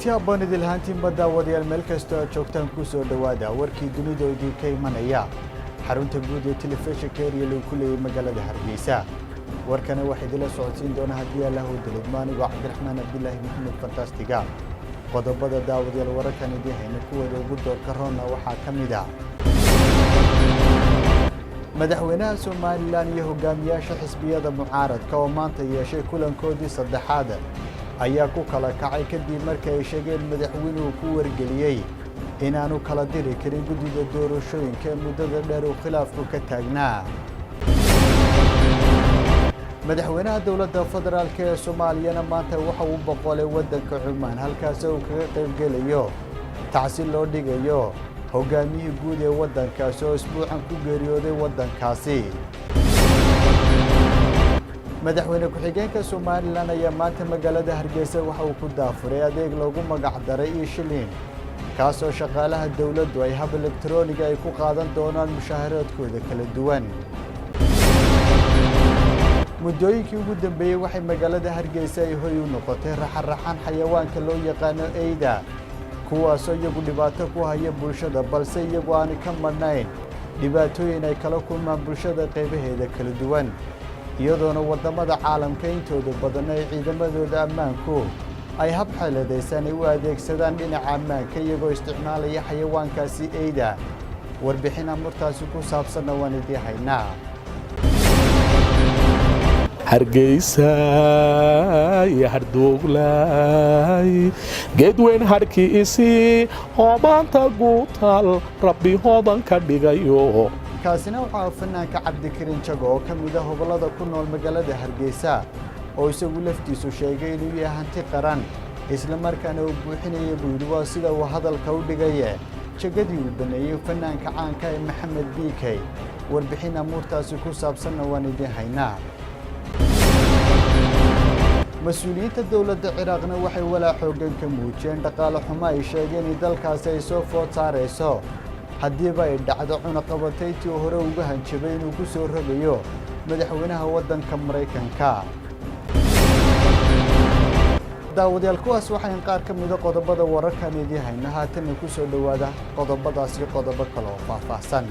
kulanti habboon idil ahaantiin daawadayaal meel kasta oo joogtaan ku soo dhawaada warkii dunidoodii ka imanaya xarunta guud ee telefishinka Ariel ku leeyahay magaalada Hargeysa warkana waxa idila socodsiin doona haddii Allah uu dilidmaan igu Cabdiraxmaan Abdullaahi Maxamed Fantastiga qodobada daawadayaal wararkan idin hayna kuwada ugu doorka roona waxaa ka mid ah madaxweynaha Soomaaliland iyo hogaamiyaasha xisbiyada mucaaradka oo maanta yeeshay kulankoodii saddexaad ayaa ku kala kacay kadib markii ay sheegeen madaxweynuhu ku wargeliyay inaanu kala diri karin guddiga doorashooyinka muddada dheer oo khilaafku ka taagnaa madaxweynaha dowladda federaalka ee Soomaaliya maanta waxa uu boqolay wadanka Cumaan halkaas oo kaga qayb galayo tacsiil loo dhigayo hogaamiyihii guud ee wadankaas oo isbuucan ku geeriyooday wadankaasi madaxweyne ku-xigeenka Soomaaliland ayaa maanta magaalada Hargeysa waxa uu ku daafuray adeeg loogu magac daray e-shilling kaas oo shaqaalaha dawladdu ay hab elektaroonig ay ku qaadan doonaan mushaharaadkooda kala duwan muddooyinkii ugu dambeeyay waxay magaalada Hargeysa ay hoy u noqotay raxan xayawaanka loo yaqaan eyda kuwaas oo iyagu dhibaato ku haya bulshada balse iyagu aan ka marnayn dhibaatooyin ay kala kulmaan bulshada qaybaheeda kala duwan iyadoona wadamada caalamka intooda badan ay ciidamadooda ammaanku ay hab xeeladaysan u adeegsadaan dhinaca ammaanka iyagoo isticmaalaya xayawaankaasi eyda warbixin amurtaasi ku saabsan waan idin haynaa Hargeysa ya hardooglay geedweyn harkiisi oo maanta guutal rabbi hoodan ka dhigayo kaasina waxa fanaanka Cabdikariin Jago oo kamid ah gobolada ku nool magaalada Hargeysa oo isagu laftiisu sheegay inuu yahay hanti qaran isla markaana uu buuxinayo buuliwa sida uu hadalka u dhigay jagadii uu baneeyay fanaanka caanka ee Maxamed Biikay warbixin amurtaasi ku saabsan waan idin haynaa mas'uuliyiinta dawladda Ciraaqna waxay walaac xooggan ka muujiyeen dhaqaale xumo ay sheegeen in dalkaasi ay soo food saarayso haddiiba ay dhacdo cunaqabatayntii hore uga hanjabay inuu ku soo rogayo madaxweynaha waddanka Mareykanka daawadayaal kuwaas waxaan qaar ka mid ah qodobada wararkan idin hayna haatan ku soo dhawaada qodobadaas iyo qodobo kale oo faahfaahsan